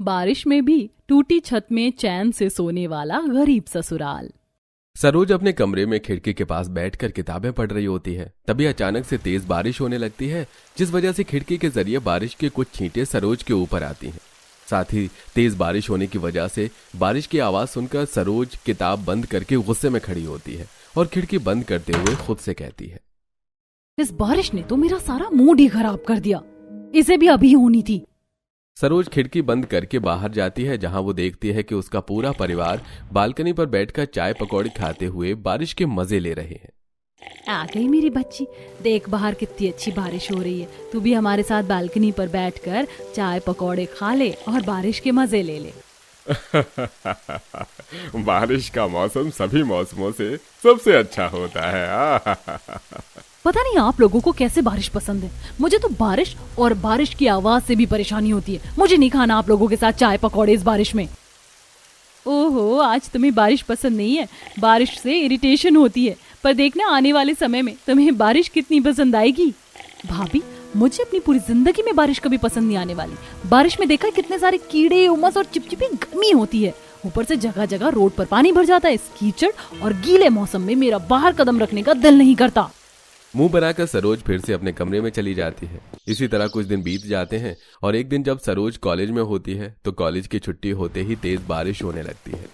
बारिश में भी टूटी छत में चैन से सोने वाला गरीब ससुराल। सरोज अपने कमरे में खिड़की के पास बैठकर किताबें पढ़ रही होती है। तभी अचानक से तेज बारिश होने लगती है, जिस वजह से खिड़की के जरिए बारिश के कुछ छींटे सरोज के ऊपर आती हैं। साथ ही तेज बारिश होने की वजह से बारिश की आवाज सुनकर सरोज किताब बंद करके गुस्से में खड़ी होती है और खिड़की बंद करते हुए खुद से कहती है, इस बारिश ने तो मेरा सारा मूड ही खराब कर दिया, इसे भी अभी होनी थी। सरोज खिड़की बंद करके बाहर जाती है, जहां वो देखती है कि उसका पूरा परिवार बालकनी पर बैठकर चाय पकौड़ी खाते हुए बारिश के मजे ले रहे हैं। आ गई मेरी बच्ची, देख बाहर कितनी अच्छी बारिश हो रही है, तू भी हमारे साथ बालकनी पर बैठकर चाय पकौड़े खा ले और बारिश के मजे ले ले। बारिश का मौसम सभी मौसमों से सबसे अच्छा होता है। पता नहीं आप लोगों को कैसे बारिश पसंद है, मुझे तो बारिश और बारिश की आवाज से भी परेशानी होती है। मुझे नहीं खाना आप लोगों के साथ चाय पकौड़े इस बारिश में। ओहो, आज तुम्हें बारिश पसंद नहीं है, बारिश से इरिटेशन होती है, पर देखना आने वाले समय में तुम्हें बारिश कितनी पसंद आएगी। भाभी, मुझे अपनी पूरी जिंदगी में बारिश कभी पसंद नहीं आने वाली। बारिश में देखा कितने सारे कीड़े, उमस और चिपचिपी गर्मी होती है, ऊपर से जगह जगह रोड पर पानी भर जाता है। इस कीचड़ और गीले मौसम में मेरा बाहर कदम रखने का दिल नहीं करता। मुंह बनाकर सरोज फिर से अपने कमरे में चली जाती है। इसी तरह कुछ दिन बीत जाते हैं और एक दिन जब सरोज कॉलेज में होती है तो कॉलेज की छुट्टी होते ही तेज बारिश होने लगती है।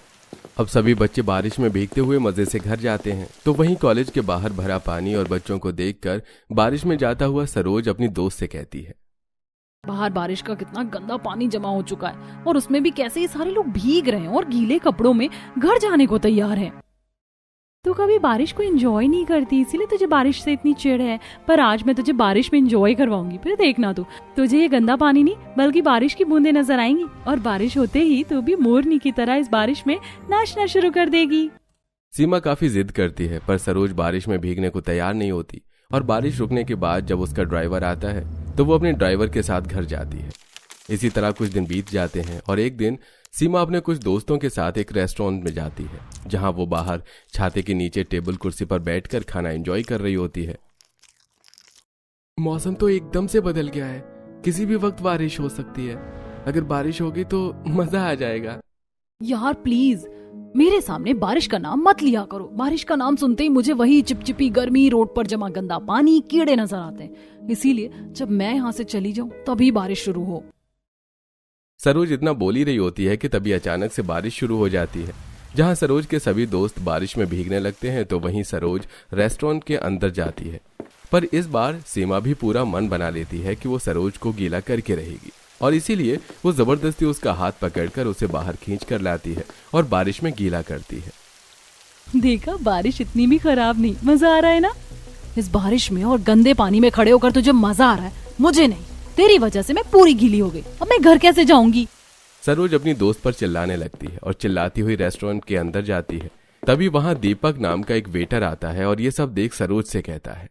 अब सभी बच्चे बारिश में भीगते हुए मजे से घर जाते हैं, तो वहीं कॉलेज के बाहर भरा पानी और बच्चों को देखकर बारिश में जाता हुआ सरोज अपनी दोस्त से कहती है, बाहर बारिश का कितना गंदा पानी जमा हो चुका है और उसमें भी कैसे ये सारे लोग भीग रहे हैं और गीले कपड़ों में घर जाने को तैयार हैं। तू कभी बारिश को एंजॉय नहीं करती, इसीलिए तुझे बारिश से इतनी चिढ़ है, पर आज मैं तुझे बारिश में एंजॉय करवाऊंगी। फिर देखना तुझे ये गंदा पानी नहीं बल्कि बारिश की बूंदें नजर आएंगी और बारिश होते ही तू भी मोरनी की तरह इस बारिश में नाचना शुरू कर देगी। सीमा काफी जिद करती है, पर सरोज बारिश में भीगने को तैयार नहीं होती और बारिश रुकने के बाद जब उसका ड्राइवर आता है तो वो अपने ड्राइवर के साथ घर जाती है। इसी तरह कुछ दिन बीत जाते हैं और एक दिन सीमा अपने कुछ दोस्तों के साथ एक रेस्टोरेंट में जाती है, जहां वो बाहर छाते के नीचे टेबल कुर्सी पर बैठकर खाना एंजॉय कर रही होती है। मौसम तो एकदम से बदल गया है, किसी भी वक्त बारिश हो सकती है। अगर बारिश होगी तो मजा आ जाएगा। यार प्लीज मेरे सामने बारिश का नाम मत लिया करो। बारिश का नाम सुनते ही मुझे वही चिपचिपी गर्मी, रोड पर जमा गंदा पानी, कीड़े नजर आते हैं। इसीलिए जब मैं यहाँ से चली जाऊं तभी बारिश शुरू हो। सरोज इतना बोल ही रही होती है कि तभी अचानक से बारिश शुरू हो जाती है। जहां सरोज के सभी दोस्त बारिश में भीगने लगते हैं तो वहीं सरोज रेस्टोरेंट के अंदर जाती है, पर इस बार सीमा भी पूरा मन बना लेती है कि वो सरोज को गीला करके रहेगी और इसीलिए वो जबरदस्ती उसका हाथ पकड़कर उसे बाहर खींच कर लाती है और बारिश में गीला करती है। देखा, बारिश इतनी भी खराब नहीं, मजा आ रहा है ना। इस बारिश में और गंदे पानी में खड़े होकर तुझे मजा आ रहा है, मुझे नहीं। तेरी वजह से मैं पूरी गीली हो गई, अब मैं घर कैसे जाऊंगी। सरोज अपनी दोस्त पर चिल्लाने लगती है और चिल्लाती हुई रेस्टोरेंट के अंदर जाती है। तभी वहां दीपक नाम का एक वेटर आता है और ये सब देख सरोज से कहता है,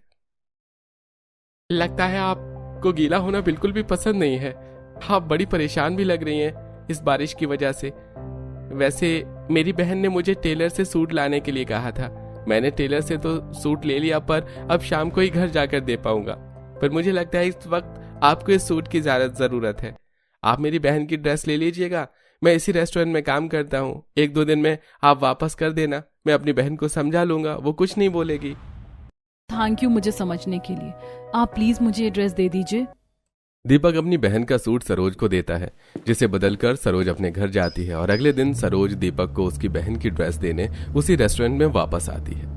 लगता है आपको गीला होना बिल्कुल भी पसंद नहीं है। आप बड़ी परेशान भी लग रही हैं इस बारिश की वजह से। वैसे मेरी बहन ने मुझे टेलर से सूट लाने के लिए कहा था। मैंने टेलर से तो सूट ले लिया, पर अब शाम को ही घर जाकर दे पाऊंगा। पर मुझे लगता है इस वक्त आपको इस सूट की ज्यादा जरूरत है। आप मेरी बहन की ड्रेस ले लीजिएगा, मैं इसी रेस्टोरेंट में काम करता हूँ। 1-2 दिन में आप वापस कर देना, मैं अपनी बहन को समझा लूंगा, वो कुछ नहीं बोलेगी। थैंक यू मुझे समझने के लिए, आप प्लीज मुझे ये ड्रेस दे दीजिए। दीपक अपनी बहन का सूट सरोज को देता है, जिसे बदलकर सरोज अपने घर जाती है और अगले दिन सरोज दीपक को उसकी बहन की ड्रेस देने उसी रेस्टोरेंट में वापस आती है।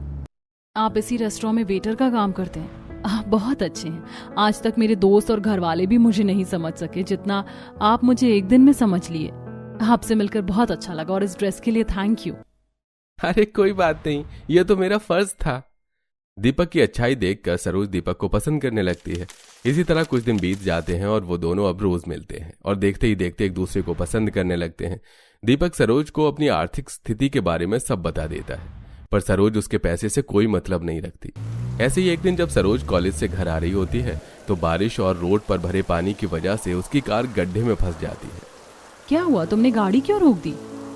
आप इसी रेस्टोरेंट में वेटर का काम करते हैं, आप बहुत अच्छे हैं। आज तक मेरे दोस्त और घर वाले भी मुझे नहीं समझ सके जितना आप मुझे एक दिन में समझ लिए। आपसे मिलकर बहुत अच्छा लगा और इस ड्रेस के लिए थैंक यू। अरे कोई बात नहीं, यह तो मेरा फर्ज था। दीपक की अच्छाई देखकर सरोज दीपक को पसंद करने लगती है। इसी तरह कुछ दिन बीत जाते हैं और वो दोनों अब रोज मिलते हैं और देखते ही देखते एक दूसरे को पसंद करने लगते हैं। दीपक सरोज को अपनी आर्थिक स्थिति के बारे में सब बता देता है, पर सरोज उसके पैसे से कोई मतलब नहीं रखती। ऐसे ही एक दिन जब सरोज कॉलेज से घर आ रही होती है तो बारिश और रोड पर भरे पानी की वजह से उसकी कार गड्ढे में फंस जाती है। क्या हुआ, तुमने गाड़ी क्यों रोक दी?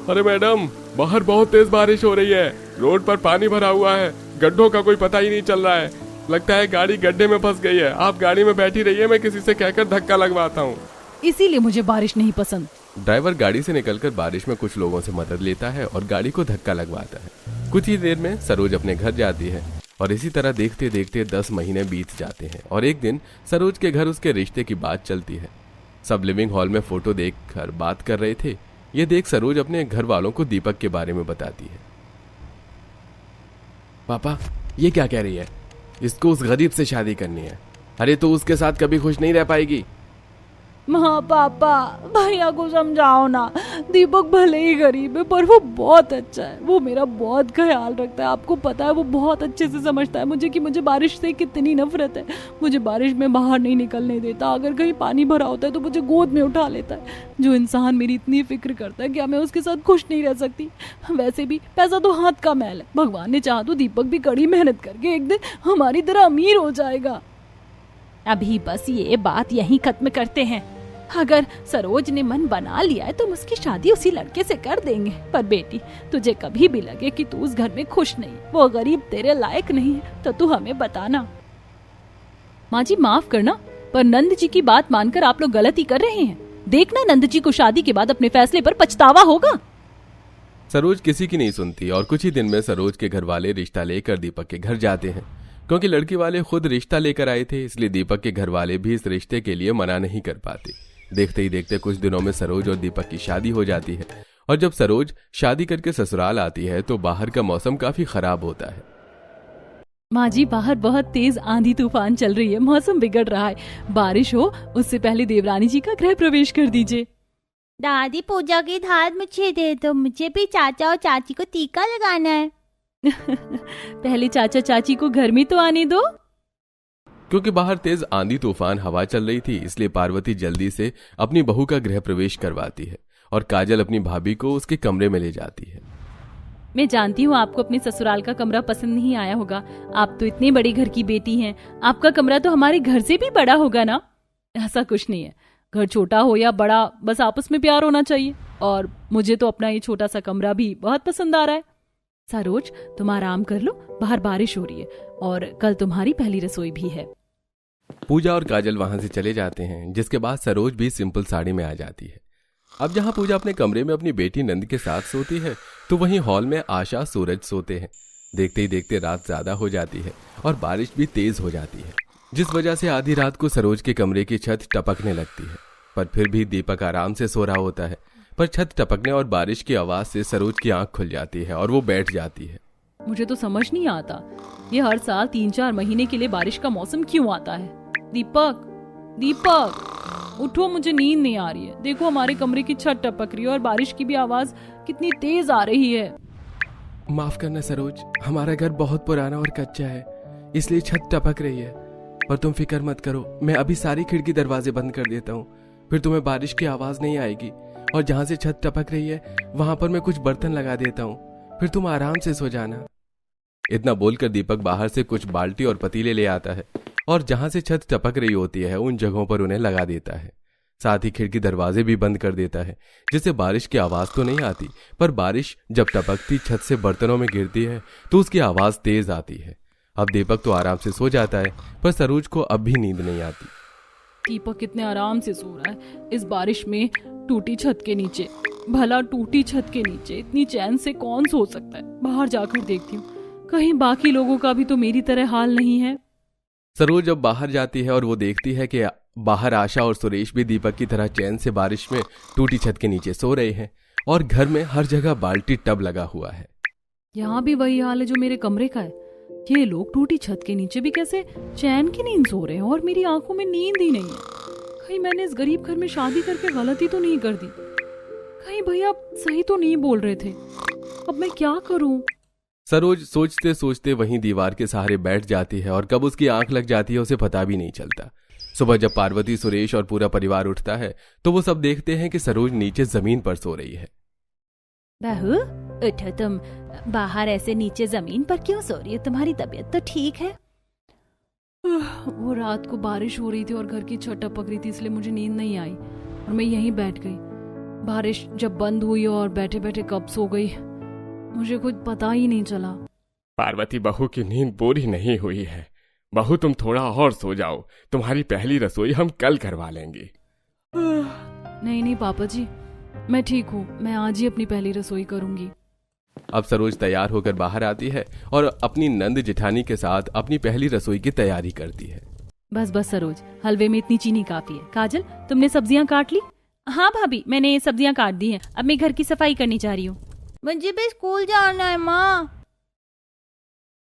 अरे मैडम, बाहर बहुत तेज बारिश हो रही है, रोड पर पानी भरा हुआ है, गड्ढों का कोई पता ही नहीं चल रहा है। लगता है गाड़ी गड्ढे में फंस गई है। आप गाड़ी में बैठी रहिए, मैं किसी से कहकर धक्का लगवाता हूँ। इसीलिए मुझे बारिश नहीं पसंद। ड्राइवर गाड़ी से निकलकर बारिश में कुछ लोगों से मदद लेता है और गाड़ी को धक्का लगवाता है। कुछ ही देर में सरोज अपने घर जाती है और इसी तरह देखते देखते 10 महीने बीत जाते हैं और एक दिन सरोज के घर उसके रिश्ते की बात चलती है। सब लिविंग हॉल में फोटो देखकर बात कर रहे थे। ये देख सरोज अपने घर वालों को दीपक के बारे में बताती है। पापा, ये क्या कह रही है? इसको उस गरीब से शादी करनी है। अरे तो उसके साथ कभी खुश नहीं रह पाएगी। माँ पापा, भैया को समझाओ ना। दीपक भले ही गरीब है पर वो बहुत अच्छा है। वो मेरा बहुत ख्याल रखता है। आपको पता है वो बहुत अच्छे से समझता है मुझे कि मुझे बारिश से कितनी नफरत है। मुझे बारिश में बाहर नहीं निकलने देता। अगर कहीं पानी भरा होता है तो मुझे गोद में उठा लेता है। जो इंसान मेरी इतनी फिक्र करता है, क्या मैं उसके साथ खुश नहीं रह सकती? वैसे भी पैसा तो हाथ का मैल है। भगवान ने चाहा तो दीपक भी कड़ी मेहनत करके एक दिन हमारी तरह अमीर हो जाएगा। अभी बस ये बात यहीं खत्म करते हैं। अगर सरोज ने मन बना लिया है तो हम उसकी शादी उसी लड़के से कर देंगे। पर बेटी, तुझे कभी भी लगे कि तू उस घर में खुश नहीं, वो गरीब तेरे लायक नहीं है, तो तू हमें बताना। माँ जी माफ करना, पर नंद जी की बात मानकर आप लोग गलती कर रहे हैं। देखना नंद जी को शादी के बाद अपने फैसले पर पछतावा होगा। सरोज किसी की नहीं सुनती और कुछ ही दिन में सरोज के घर वाले रिश्ता लेकर दीपक के घर जाते हैं। क्योंकि लड़की वाले खुद रिश्ता लेकर आए थे, इसलिए दीपक के घर वाले भी इस रिश्ते के लिए मना नहीं कर पाते। देखते ही देखते कुछ दिनों में सरोज और दीपक की शादी हो जाती है। और जब सरोज शादी करके ससुराल आती है तो बाहर का मौसम काफी खराब होता है। माँ जी, बाहर बहुत तेज आंधी तूफान चल रही है। मौसम बिगड़ रहा है। बारिश हो उससे पहले देवरानी जी का गृह प्रवेश कर दीजिए। दादी, पूजा की थाल मुझे दे दो। मुझे भी चाचा और चाची को टीका लगाना है। पहले चाचा चाची को घर में तो आने दो। क्योंकि बाहर तेज आंधी तूफान हवा चल रही थी, इसलिए पार्वती जल्दी से अपनी बहू का गृह प्रवेश करवाती है और काजल अपनी भाभी को उसके कमरे में ले जाती है। मैं जानती हूँ आपको अपने ससुराल का कमरा पसंद नहीं आया होगा। आप तो इतने बड़े घर की बेटी हैं। आपका कमरा तो हमारे घर से भी बड़ा होगा ना? ऐसा कुछ नहीं है। घर छोटा हो या बड़ा, बस आपस में प्यार होना चाहिए। और मुझे तो अपना ये छोटा सा कमरा भी बहुत पसंद आ रहा है। सरोज, तुम आराम कर लो, बाहर बारिश हो रही है और कल तुम्हारी पहली रसोई भी है। पूजा और काजल वहां से चले जाते हैं, जिसके बाद सरोज भी सिंपल साड़ी में आ जाती है। अब जहां पूजा अपने कमरे में अपनी बेटी नंद के साथ सोती है, तो वहीं हॉल में आशा, सूरज सोते हैं। देखते ही देखते रात ज्यादा हो जाती है और बारिश भी तेज हो जाती है, जिस वजह से आधी रात को सरोज के कमरे की छत टपकने लगती है। पर फिर भी दीपक आराम से सो रहा होता है। पर छत टपकने और बारिश की आवाज से सरोज की आंख खुल जाती है और वो बैठ जाती है। मुझे तो समझ नहीं आता, ये हर साल 3-4 महीने के लिए बारिश का मौसम क्यों आता है? दीपक, दीपक उठो, मुझे नींद नहीं आ रही है। देखो हमारे कमरे की छत टपक रही है और बारिश की भी आवाज कितनी तेज आ रही है। माफ करना सरोज, हमारा घर बहुत पुराना और कच्चा है, इसलिए छत टपक रही है। पर तुम फिक्र मत करो, मैं अभी सारी खिड़की दरवाजे बंद कर देता हूँ, फिर तुम्हें बारिश की आवाज नहीं आएगी। और जहाँ से छत टपक रही है वहां पर मैं कुछ बर्तन लगा देता हूँ, फिर तुम आराम से सो जाना। इतना बोलकर दीपक बाहर से कुछ बाल्टी और पतीले ले आता है और जहां से छत टपक रही होती है उन जगहों पर उन्हें लगा देता है। साथ ही खिड़की दरवाजे भी बंद कर देता है, जिससे बारिश की आवाज तो नहीं आती, पर बारिश जब टपकती छत से बर्तनों में गिरती है तो उसकी आवाज तेज आती है। अब दीपक तो आराम से सो जाता है, पर सरोज को अब भी नींद नहीं आती। दीपक कितने आराम से सो रहा है इस बारिश में टूटी छत के नीचे। भला टूटी छत के नीचे इतनी चैन से कौन सो सकता है? बाहर जाकर देखती हूँ, कहीं बाकी लोगों का भी तो मेरी तरह हाल नहीं है। सरोज अब बाहर जाती है और वो देखती है कि बाहर आशा और सुरेश भी दीपक की तरह चैन से बारिश में टूटी छत के नीचे सो रहे हैं और घर में हर जगह बाल्टी टब लगा हुआ है। यहाँ भी वही हाल है जो मेरे कमरे का है। ये लोग टूटी छत के नीचे भी कैसे चैन की नींद सो रहे हैं और मेरी आंखों में नींद ही नहीं है। कहीं मैंने इस गरीब घर में शादी करके गलती तो नहीं कर दी? कहीं भैया सही तो नहीं बोल रहे थे? अब मैं क्या करूं? सरोज सोचते सोचते वहीं दीवार के सहारे बैठ जाती है और कब उसकी आंख लग जाती है उसे पता भी नहीं चलता। सुबह जब पार्वती, सुरेश और पूरा परिवार उठता है तो वो सब देखते हैं कि सरोज नीचे जमीन पर सो रही है। बहू, उठो तुम। बाहर ऐसे नीचे जमीन पर क्यों सो रही हो? तुम्हारी तबीयत तो ठीक है? वो रात को बारिश हो रही थी और घर की छत टपक रही थी, इसलिए मुझे नींद नहीं आई और मैं यहीं बैठ गई। बारिश जब बंद हुई और बैठे बैठे कब सो गई मुझे कुछ पता ही नहीं चला। पार्वती, बहू की नींद पूरी नहीं हुई है। बहू, तुम थोड़ा और सो जाओ, तुम्हारी पहली रसोई हम कल करवा लेंगे। नहीं नहीं पापा जी, मैं ठीक हूँ, मैं आज ही अपनी पहली रसोई करूंगी। अब सरोज तैयार होकर बाहर आती है और अपनी नंद जेठानी के साथ अपनी पहली रसोई की तैयारी करती है। बस बस सरोज, हलवे में इतनी चीनी काफी है। काजल, तुमने सब्जियां काट ली? हाँ भाभी, मैंने सब्जियां काट दी हैं। अब मैं घर की सफाई करनी चाह रही हूँ। मुझे भी स्कूल जाना है माँ।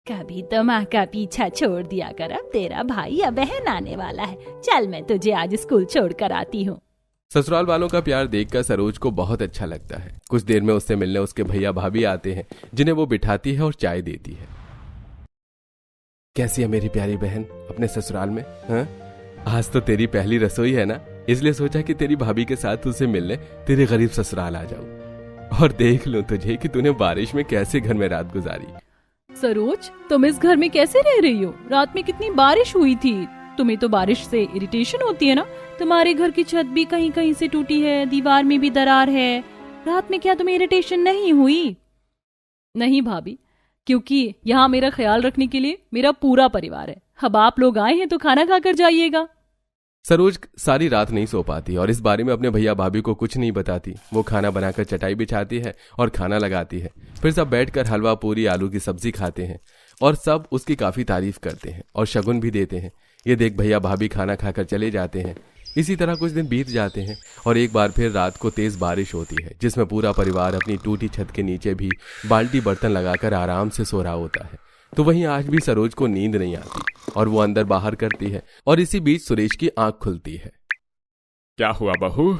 कभी तो माँ का पीछा छोड़ दिया कर, अब तेरा भाई या बहन आने वाला है। चल मैं तुझे आज स्कूल छोड़ कर आती हूँ। ससुराल वालों का प्यार देखकर सरोज को बहुत अच्छा लगता है। कुछ देर में उससे मिलने उसके भैया भाभी आते हैं, जिन्हें वो बिठाती है और चाय देती है। कैसी है मेरी प्यारी बहन अपने ससुराल में? हाँ, आज तो तेरी पहली रसोई है ना, इसलिए सोचा कि तेरी भाभी के साथ तुझसे मिलने तेरे गरीब ससुराल आ जाऊं और देख लूं तुझे कि तूने बारिश में कैसे घर में रात गुजारी। सरोज, तुम इस घर में कैसे रह रही हो? रात में कितनी बारिश हुई थी। तुम्हें तो बारिश से इरिटेशन होती है ना? तुम्हारे घर की छत भी कहीं कहीं से टूटी है, दीवार में भी दरार है। रात में क्या तुम्हें इरिटेशन नहीं हुई? नहीं भाभी, क्योंकि यहाँ मेरा ख्याल रखने के लिए मेरा पूरा परिवार है। अब आप लोग आए हैं तो खाना खाकर जाइएगा। सरोज सारी रात नहीं सो पाती और इस बारे में अपने भैया भाभी को कुछ नहीं बताती। वो खाना बनाकर चटाई बिछाती है और खाना लगाती है। फिर सब बैठकर हलवा पूरी आलू की सब्जी खाते हैं और सब उसकी काफी तारीफ करते हैं और शगुन भी देते हैं। ये देख भैया भाभी खाना खाकर चले जाते हैं। इसी तरह कुछ दिन बीत जाते हैं और एक बार फिर रात को तेज बारिश होती है, जिसमें पूरा परिवार अपनी टूटी छत के नीचे भी बाल्टी बर्तन लगाकर आराम से सो रहा होता है। तो वहीं आज भी सरोज को नींद नहीं आती और वो अंदर बाहर करती है और इसी बीच सुरेश की आंख खुलती है। क्या हुआ बहू,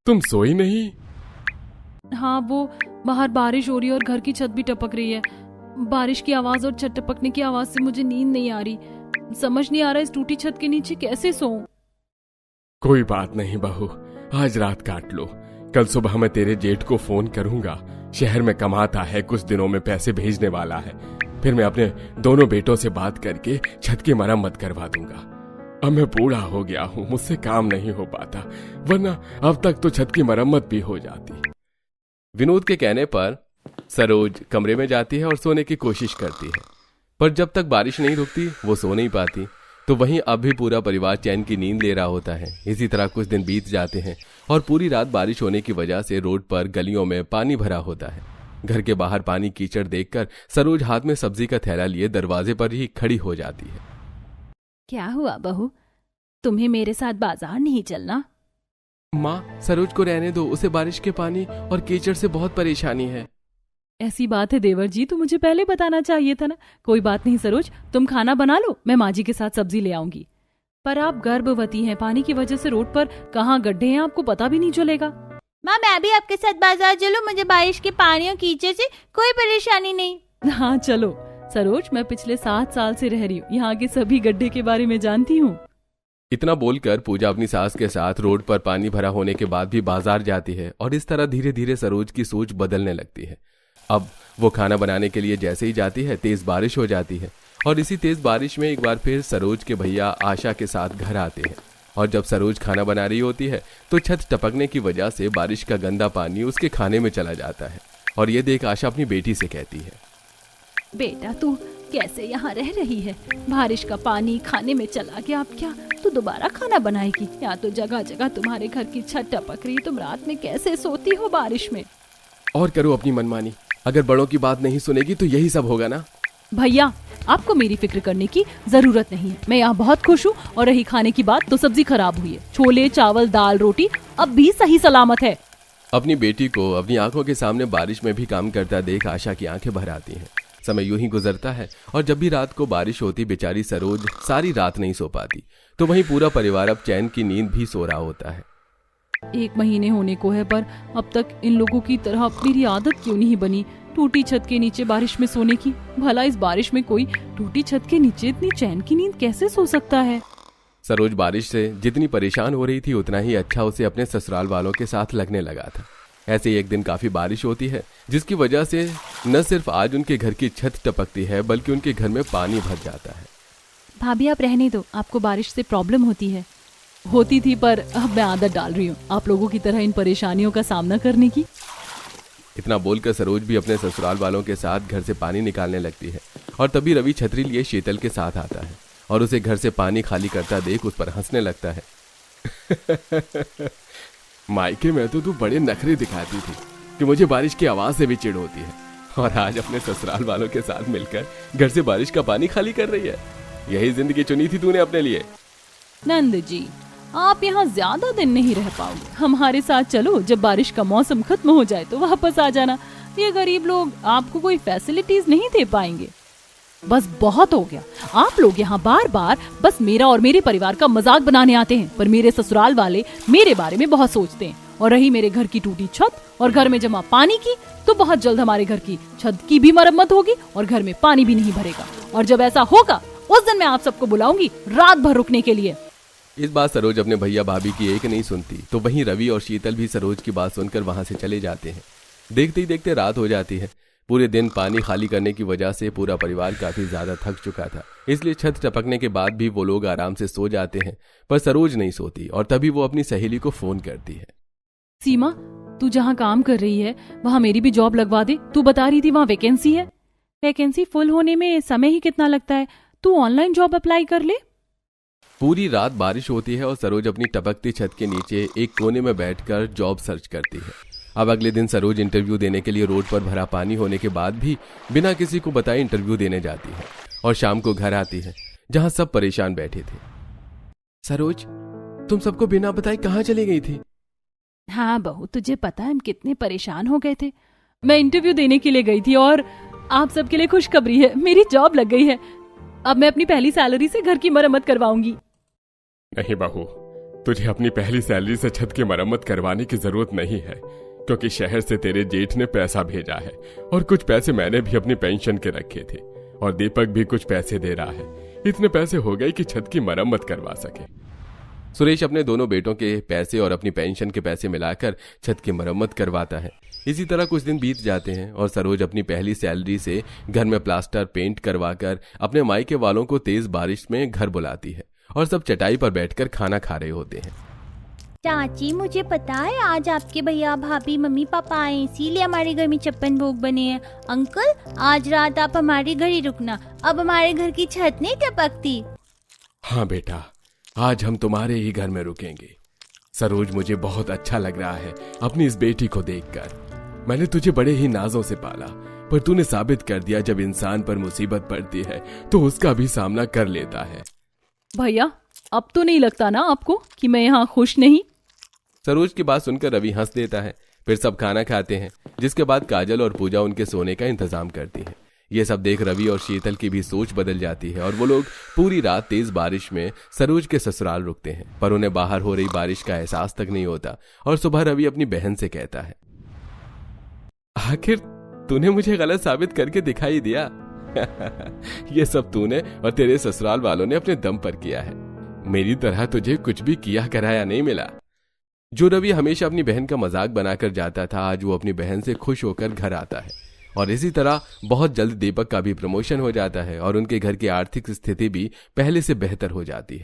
तुम सोई नहीं? हाँ, वो बाहर बारिश हो रही है और घर की छत भी टपक रही है। बारिश की आवाज और छत टपकने की आवाज से मुझे नींद नहीं आ रही। समझ नहीं आ रहा इस टूटी छत के नीचे कैसे सोऊं। कोई बात नहीं बहू, आज रात काट लो। कल सुबह मैं तेरे जेठ को फोन करूंगा। शहर में कमाता है, कुछ दिनों में पैसे भेजने वाला है। फिर मैं अपने दोनों बेटों से बात करके छत की मरम्मत करवा दूंगा। अब मैं बूढ़ा हो गया हूँ, मुझसे काम नहीं हो पाता, वरना अब तक तो छत की मरम्मत भी हो जाती। विनोद के कहने पर सरोज कमरे में जाती है और सोने की कोशिश करती है, पर जब तक बारिश नहीं रुकती वो सो नहीं पाती। तो वहीं अब भी पूरा परिवार चैन की नींद ले रहा होता है। इसी तरह कुछ दिन बीत जाते हैं और पूरी रात बारिश होने की वजह से रोड पर गलियों में पानी भरा होता है। घर के बाहर पानी कीचड़ देखकर सरोज हाथ में सब्जी का थैला लिए दरवाजे पर ही खड़ी हो जाती है। क्या हुआ बहू, तुम्हें मेरे साथ बाजार नहीं चलना? माँ, सरोज को रहने दो, उसे बारिश के पानी और कीचड़ से बहुत परेशानी है। ऐसी बात है देवर जी, तो मुझे पहले बताना चाहिए था ना। कोई बात नहीं सरोज, तुम खाना बना लो, मैं माँ जी के साथ सब्जी ले आऊंगी। पर आप गर्भवती हैं, पानी की वजह से रोड पर कहाँ गड्ढे हैं आपको पता भी नहीं चलेगा। माँ, मैं भी आपके साथ बाजार चलूं? मुझे बारिश के पानी और कीचड़ से कोई परेशानी नहीं। हाँ चलो। सरोज, मैं पिछले 7 साल से रह रही हूँ, यहाँ के सभी गड्ढे के बारे में जानती हूँ। इतना बोलकर पूजा अपनी सास के साथ रोड पर पानी भरा होने के बाद भी बाजार जाती है और इस तरह धीरे धीरे सरोज की सोच बदलने लगती है। अब वो खाना बनाने के लिए जैसे ही जाती है तेज बारिश हो जाती है और इसी तेज बारिश में एक बार फिर सरोज के भैया आशा के साथ घर आते हैं और जब सरोज खाना बना रही होती है तो छत टपकने की वजह से बारिश का गंदा पानी उसके खाने में चला जाता है और ये देख आशा अपनी बेटी से कहती है, बेटा तू कैसे यहाँ रह रही है? बारिश का पानी खाने में चला गया, अब क्या तू दोबारा खाना बनाएगी? यहाँ तो जगह जगह तुम्हारे घर की छत टपक रही, तुम रात में कैसे सोती हो बारिश में? और करो अपनी मनमानी, अगर बड़ों की बात नहीं सुनेगी तो यही सब होगा ना। भैया, आपको मेरी फिक्र करने की जरूरत नहीं है, मैं यहाँ बहुत खुश हूँ। और रही खाने की बात, तो सब्जी खराब हुई है, छोले चावल दाल रोटी अब भी सही सलामत है। अपनी बेटी को अपनी आंखों के सामने बारिश में भी काम करता देख आशा की आंखें भर आती हैं। समय यूं ही गुजरता है और जब भी रात को बारिश होती बेचारी सरोज सारी रात नहीं सो पाती। तो वहीं पूरा परिवार अब चैन की नींद भी सो रहा होता है। 1 महीने होने को है, पर अब तक इन लोगों की तरह मेरी आदत क्यों नहीं बनी टूटी छत के नीचे बारिश में सोने की। भला इस बारिश में कोई टूटी छत के नीचे इतनी चैन की नींद कैसे सो सकता है। सरोज बारिश से जितनी परेशान हो रही थी उतना ही अच्छा उसे अपने ससुराल वालों के साथ लगने लगा था। ऐसे ही एक दिन काफी बारिश होती है जिसकी वजह से न सिर्फ आज उनके घर की छत टपकती है बल्कि उनके घर में पानी भर जाता है। भाभी आप रहने दो, आपको बारिश से प्रॉब्लम होती थी, पर अब मैं आदत डाल रही हूँ आप लोगों की तरह इन परेशानियों का सामना करने की। इतना बोलकर सरोज भी अपने ससुराल वालों के साथ घर से पानी निकालने लगती है और तभी रवि छतरी लिए शीतल के साथ आता है और उसे घर से पानी खाली करता देख उस पर हंसने लगता है। मायके में तो तू बड़े नखरे दिखाती थी कि मुझे बारिश की आवाज से भी चिढ़ होती है, और आज अपने ससुराल वालों के साथ मिलकर घर से बारिश का पानी खाली कर रही है। यही जिंदगी चुनी थी तूने अपने लिए। नंद जी, आप यहाँ ज्यादा दिन नहीं रह पाओगे, हमारे साथ चलो, जब बारिश का मौसम खत्म हो जाए तो वापस आ जाना। ये गरीब लोग आपको कोई फैसिलिटीज नहीं दे पाएंगे। बस बहुत हो गया, आप लोग यहाँ बार बार बस मेरा और मेरे परिवार का मजाक बनाने आते हैं, पर मेरे ससुराल वाले मेरे बारे में बहुत सोचते हैं। और रही मेरे घर की टूटी छत और घर में जमा पानी की, तो बहुत जल्द हमारे घर की छत की भी मरम्मत होगी और घर में पानी भी नहीं भरेगा। और जब ऐसा होगा उस दिन मैं आप सबको बुलाऊंगी रात भर रुकने के लिए। इस बात सरोज अपने भैया भाभी की एक नहीं सुनती, तो वहीं रवि और शीतल भी सरोज की बात सुनकर वहां से चले जाते हैं। देखते ही देखते रात हो जाती है। पूरे दिन पानी खाली करने की वजह से पूरा परिवार काफी ज्यादा थक चुका था, इसलिए छत टपकने के बाद भी वो लोग आराम से सो जाते हैं। पर सरोज नहीं सोती और तभी वो अपनी सहेली को फोन करती है। सीमा, तू जहाँ काम कर रही है वहाँ मेरी भी जॉब लगवा दे। तू बता रही थी वहाँ वैकेंसी है। वैकेंसी फुल होने में समय ही कितना लगता है, तू ऑनलाइन जॉब अप्लाई कर ले। पूरी रात बारिश होती है और सरोज अपनी टपकती छत के नीचे एक कोने में बैठकर जॉब सर्च करती है। अब अगले दिन सरोज इंटरव्यू देने के लिए रोड पर भरा पानी होने के बाद भी बिना किसी को बताए इंटरव्यू देने जाती है और शाम को घर आती है जहां सब परेशान बैठे थे। सरोज, तुम सबको बिना बताए कहाँ चली गई थी? हाँ बहू, तुझे पता है हम कितने परेशान हो गए थे। मैं इंटरव्यू देने के लिए गई थी और आप सबके लिए खुशखबरी है, मेरी जॉब लग गई है। अब मैं अपनी पहली सैलरी से घर की मरम्मत करवाऊंगी। नहीं बहू, तुझे अपनी पहली सैलरी से छत की मरम्मत करवाने की जरूरत नहीं है, क्योंकि शहर से तेरे जेठ ने पैसा भेजा है और कुछ पैसे मैंने भी अपनी पेंशन के रखे थे और दीपक भी कुछ पैसे दे रहा है। इतने पैसे हो गए कि छत की मरम्मत करवा सके। सुरेश अपने दोनों बेटों के पैसे और अपनी पेंशन के पैसे मिलाकर छत की मरम्मत करवाता है। इसी तरह कुछ दिन बीत जाते हैं और सरोज अपनी पहली सैलरी से घर में प्लास्टर पेंट करवाकर अपने मायके वालों को तेज बारिश में घर बुलाती है और सब चटाई पर बैठकर खाना खा रहे होते हैं। चाची, मुझे पता है आज आपके भैया भाभी मम्मी पापा आए, इसीलिए हमारे घर में 56 भोग बने हैं। अंकल, आज रात आप हमारे घर ही रुकना, अब हमारे घर की छत नहीं टपकती। हाँ बेटा, आज हम तुम्हारे ही घर में रुकेंगे। सरोज, मुझे बहुत अच्छा लग रहा है अपनी इस बेटी को देखकर। मैंने तुझे बड़े ही नाजों से पाला, पर तूने साबित कर दिया जब इंसान पर मुसीबत पड़ती है तो उसका भी सामना कर लेता है। भैया, अब तो नहीं लगता ना आपको कि मैं यहाँ खुश नहीं? सरोज की बात सुनकर रवि हंस देता है। फिर सब खाना खाते हैं, जिसके बाद काजल और पूजा उनके सोने का इंतजाम करती है। ये सब देख रवि और शीतल की भी सोच बदल जाती है और वो लोग पूरी रात तेज बारिश में सरोज के ससुराल रुकते हैं, पर उन्हें बाहर हो रही बारिश का एहसास तक नहीं होता। और सुबह रवि अपनी बहन से कहता है, आखिर तूने मुझे गलत साबित करके दिखाई दिया। ये सब तूने और तेरे ससुराल वालों ने अपने दम पर किया है। मेरी तरह तुझे कुछ भी किया कराया नहीं मिला। जो रवि हमेशा अपनी बहन का मजाक बनाकर जाता था, आज वो अपनी बहन से खुश होकर घर आता है। और इसी तरह बहुत जल्द दीपक का भी प्रमोशन हो जाता है और उनके घर की आर्थिक स्थिति भी पहले से बेहतर हो जाती है।